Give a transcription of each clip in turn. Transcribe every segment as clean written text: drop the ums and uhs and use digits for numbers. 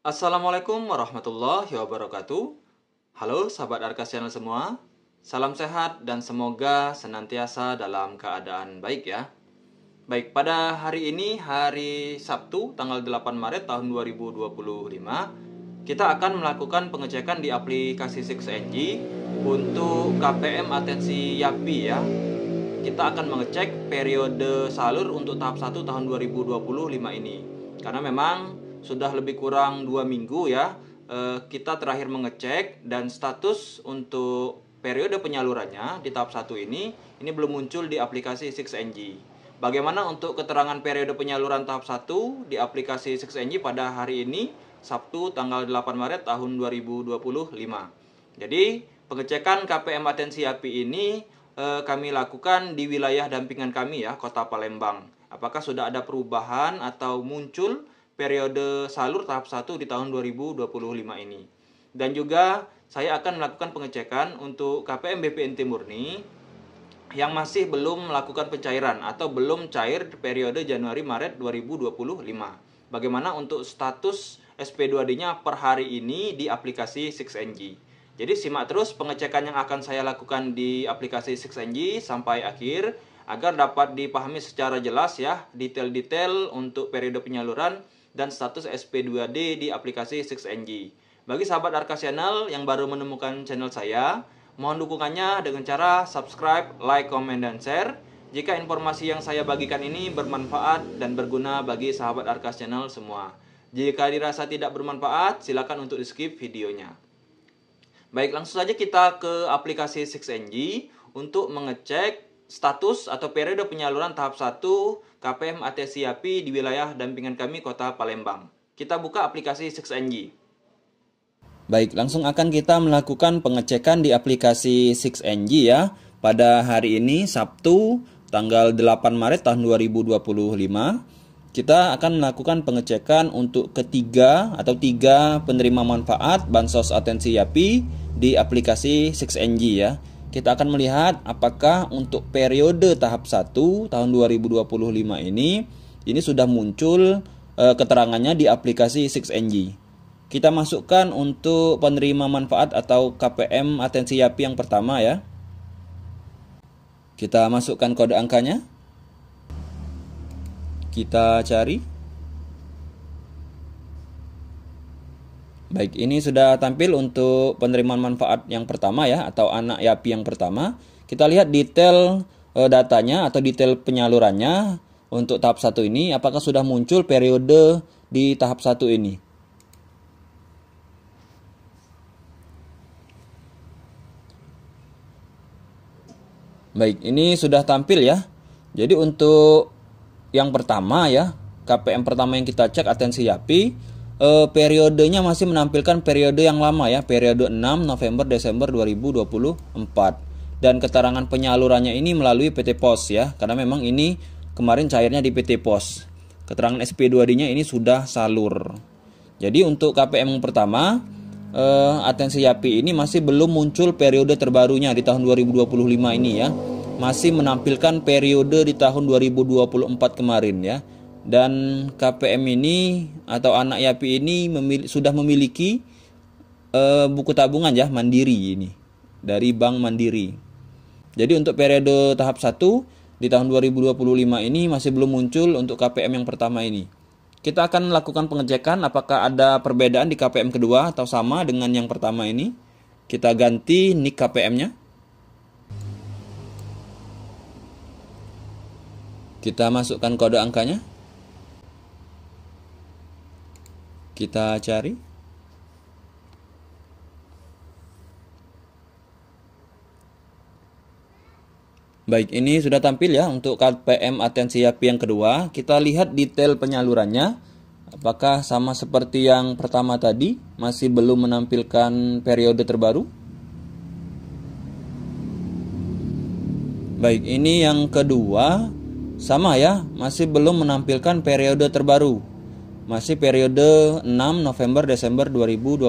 Assalamualaikum warahmatullahi wabarakatuh. Halo sahabat Arkas Channel semua. Salam sehat dan semoga senantiasa dalam keadaan baik ya. Baik, pada hari ini hari Sabtu tanggal 8 Maret tahun 2025, kita akan melakukan pengecekan di aplikasi 6NG untuk KPM Atensi YAPI ya. Kita akan mengecek periode salur untuk tahap 1 tahun 2025 ini. Karena memang sudah lebih kurang 2 minggu ya kita terakhir mengecek, dan status untuk periode penyalurannya di tahap 1 ini belum muncul di aplikasi 6NG. Bagaimana untuk keterangan periode penyaluran tahap 1 di aplikasi 6NG pada hari ini Sabtu tanggal 8 Maret tahun 2025. Jadi pengecekan KPM Atensi YAPI ini kami lakukan di wilayah dampingan kami ya, Kota Palembang. Apakah sudah ada perubahan atau muncul periode salur tahap 1 di tahun 2025 ini. Dan juga saya akan melakukan pengecekan untuk KPM BPNT Murni yang masih belum melakukan pencairan atau belum cair periode Januari-Maret 2025. Bagaimana untuk status SP2D-nya per hari ini di aplikasi 6NG. Jadi simak terus pengecekan yang akan saya lakukan di aplikasi 6NG sampai akhir agar dapat dipahami secara jelas ya detail-detail untuk periode penyaluran dan status SP2D di aplikasi 6NG. Bagi sahabat Arkas Channel yang baru menemukan channel saya, mohon dukungannya dengan cara subscribe, like, komen, dan share jika informasi yang saya bagikan ini bermanfaat dan berguna bagi sahabat Arkas Channel semua. Jika dirasa tidak bermanfaat, silakan untuk di-skip videonya. Baik, langsung saja kita ke aplikasi 6NG untuk mengecek status atau periode penyaluran tahap 1 KPM Atensi YAPI di wilayah dampingan kami Kota Palembang. Kita buka aplikasi 6NG. Baik, langsung akan kita melakukan pengecekan di aplikasi 6NG ya. Pada hari ini Sabtu tanggal 8 Maret tahun 2025, kita akan melakukan pengecekan untuk tiga penerima manfaat Bansos Atensi YAPI di aplikasi 6NG ya. Kita akan melihat apakah untuk periode tahap 1 tahun 2025 ini sudah muncul keterangannya di aplikasi 6NG. Kita masukkan untuk penerima manfaat atau KPM Atensi YAPI yang pertama ya. Kita masukkan kode angkanya. Kita cari. Baik, ini sudah tampil untuk penerimaan manfaat yang pertama ya, atau anak YAPI yang pertama. Kita lihat detail datanya atau detail penyalurannya untuk tahap 1 ini, apakah sudah muncul periode di tahap 1 ini. Baik, ini sudah tampil ya. Jadi untuk yang pertama ya, KPM pertama yang kita cek Atensi YAPI, periodenya masih menampilkan periode yang lama ya, periode 6 November Desember 2024, dan keterangan penyalurannya ini melalui PT Pos ya, karena memang ini kemarin cairnya di PT Pos. Keterangan SP2D-nya ini sudah salur. Jadi untuk KPM yang pertama Atensi YAPI ini masih belum muncul periode terbarunya di tahun 2025 ini ya, masih menampilkan periode di tahun 2024 kemarin ya. Dan KPM ini atau anak YAPI ini sudah memiliki buku tabungan ya, mandiri ini, dari Bank Mandiri. Jadi untuk periode tahap 1 di tahun 2025 ini masih belum muncul untuk KPM yang pertama ini. Kita akan melakukan pengecekan apakah ada perbedaan di KPM kedua atau sama dengan yang pertama ini. Kita ganti NIK KPM-nya. Kita masukkan kode angkanya. Kita cari. Baik, ini sudah tampil ya untuk KPM Atensi YAPI yang kedua. Kita lihat detail penyalurannya. Apakah sama seperti yang pertama tadi, masih belum menampilkan periode terbaru? Baik, ini yang kedua sama ya, masih belum menampilkan periode terbaru. Masih periode 6 November Desember 2024,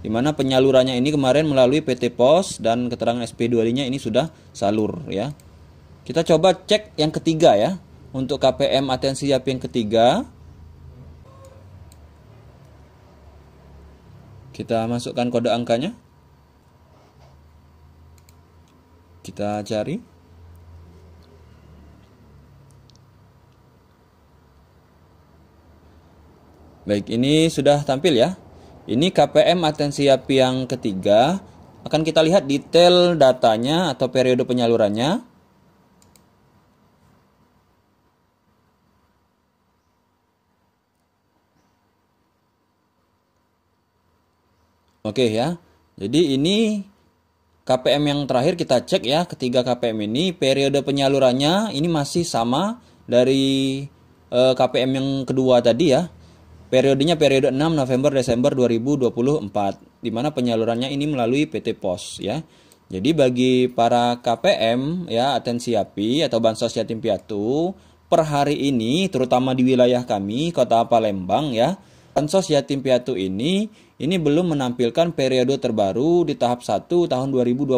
di mana penyalurannya ini kemarin melalui PT Pos dan keterangan SP2D-nya ini sudah salur ya. Kita coba cek yang ketiga ya, untuk KPM Atensi YAPI yang ketiga. Kita masukkan kode angkanya. Kita cari. Baik, ini sudah tampil ya. Ini KPM atensi api yang ketiga. Akan kita lihat detail datanya atau periode penyalurannya. Oke ya. Jadi ini KPM yang terakhir kita cek ya, ketiga KPM ini periode penyalurannya ini masih sama dari KPM yang kedua tadi ya. Periodenya periode 6 November Desember 2024, di mana penyalurannya ini melalui PT Pos ya. Jadi bagi para KPM ya atensi api atau bansos yatim piatu per hari ini, terutama di wilayah kami Kota Palembang ya, bansos yatim piatu ini belum menampilkan periode terbaru di tahap 1 tahun 2025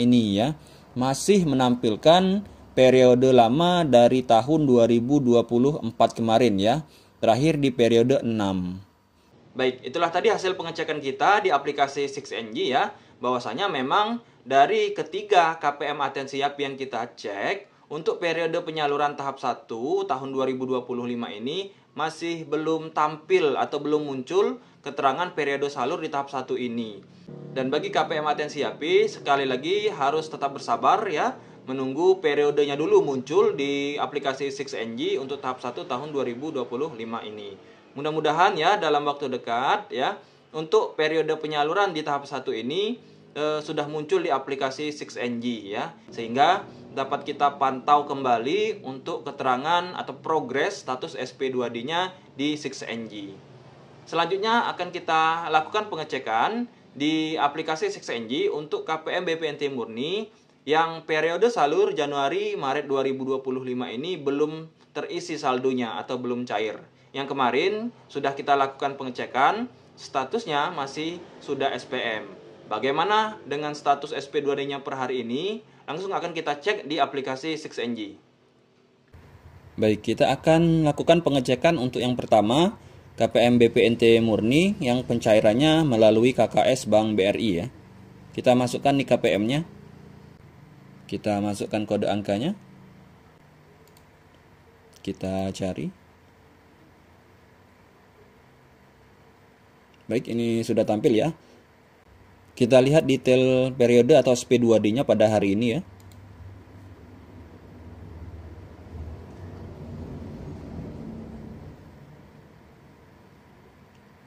ini ya. Masih menampilkan periode lama dari tahun 2024 kemarin ya. Terakhir di periode 6. Baik, itulah tadi hasil pengecekan kita di aplikasi 6NG ya. Bahwasanya memang dari ketiga KPM atensi api yang kita cek, untuk periode penyaluran tahap 1 tahun 2025 ini masih belum tampil atau belum muncul keterangan periode salur di tahap 1 ini. Dan bagi KPM atensi api, sekali lagi harus tetap bersabar ya, menunggu periodenya dulu muncul di aplikasi 6NG untuk tahap 1 tahun 2025 ini. Mudah-mudahan ya dalam waktu dekat ya, untuk periode penyaluran di tahap 1 ini sudah muncul di aplikasi 6NG ya, sehingga dapat kita pantau kembali untuk keterangan atau progres status SP2D-nya di 6NG. Selanjutnya akan kita lakukan pengecekan di aplikasi 6NG untuk KPM BPNT Murni yang periode salur Januari-Maret 2025 ini belum terisi saldonya atau belum cair. Yang kemarin sudah kita lakukan pengecekan, statusnya masih sudah SPM. Bagaimana dengan status SP2D-nya per hari ini? Langsung akan kita cek di aplikasi 6NG. Baik, kita akan lakukan pengecekan untuk yang pertama, KPM BPNT Murni yang pencairannya melalui KKS Bank BRI ya. Kita masukkan nih KPM-nya. Kita masukkan kode angkanya. Kita cari. Baik, ini sudah tampil ya. Kita lihat detail periode atau SP2D-nya pada hari ini ya.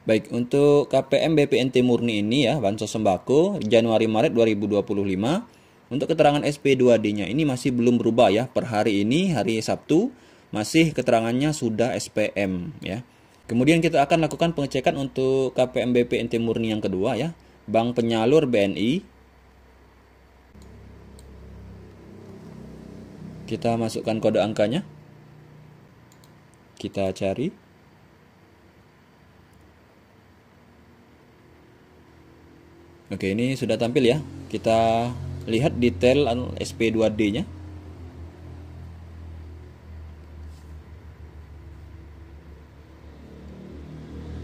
Baik, untuk KPM BPNT Murni ini ya, bansos sembako Januari-Maret 2025. Untuk keterangan SP2D-nya ini masih belum berubah ya. Per hari ini, hari Sabtu, masih keterangannya sudah SPM ya. Kemudian kita akan lakukan pengecekan untuk KPM BPNT Murni yang kedua ya. Bank Penyalur BNI. Kita masukkan kode angkanya. Kita cari. Oke, ini sudah tampil ya. Kita lihat detail SP2D-nya.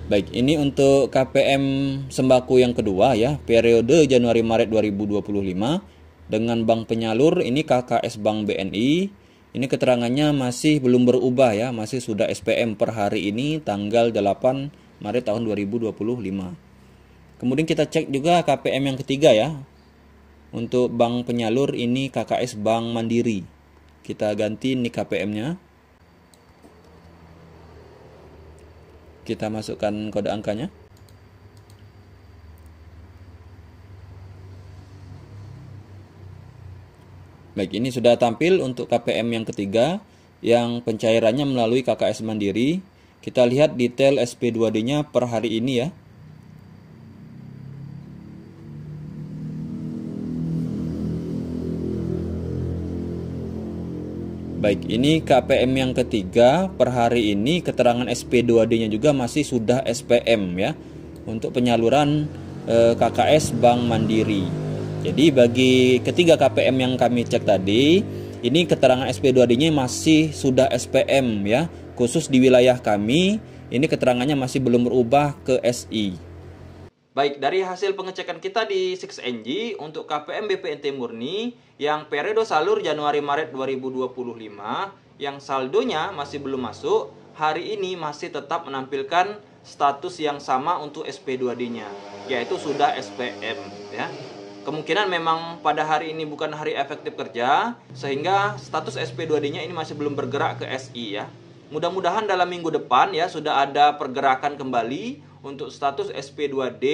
Baik, ini untuk KPM sembako yang kedua ya, periode Januari-Maret 2025 dengan bank penyalur ini KKS Bank BNI. Ini keterangannya masih belum berubah ya, masih sudah SPM per hari ini tanggal 8 Maret tahun 2025. Kemudian kita cek juga KPM yang ketiga ya. Untuk bank penyalur ini KKS Bank Mandiri. Kita ganti nih KPM-nya. Kita masukkan kode angkanya. Baik, ini sudah tampil untuk KPM yang ketiga yang pencairannya melalui KKS Mandiri. Kita lihat detail SP2D-nya per hari ini ya. Baik, ini KPM yang ketiga per hari ini keterangan SP2D-nya juga masih sudah SPM ya. Untuk penyaluran KKS Bank Mandiri. Jadi bagi ketiga KPM yang kami cek tadi, ini keterangan SP2D-nya masih sudah SPM ya. Khusus di wilayah kami, ini keterangannya masih belum berubah ke SI. Baik, dari hasil pengecekan kita di 6NG untuk KPM BPNT murni yang periode salur Januari-Maret 2025 yang saldonya masih belum masuk, hari ini masih tetap menampilkan status yang sama untuk SP2D-nya, yaitu sudah SPM ya. Kemungkinan memang pada hari ini bukan hari efektif kerja, sehingga status SP2D-nya ini masih belum bergerak ke SI ya. Mudah-mudahan dalam minggu depan ya sudah ada pergerakan kembali untuk status SP2D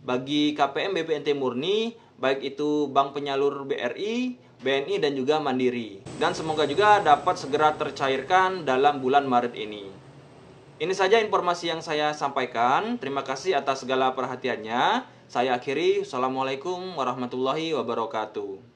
bagi KPM BPNT murni, baik itu bank penyalur BRI, BNI dan juga Mandiri. Dan semoga juga dapat segera tercairkan dalam bulan Maret ini. Ini saja informasi yang saya sampaikan. Terima kasih atas segala perhatiannya. Saya akhiri. Assalamualaikum warahmatullahi wabarakatuh.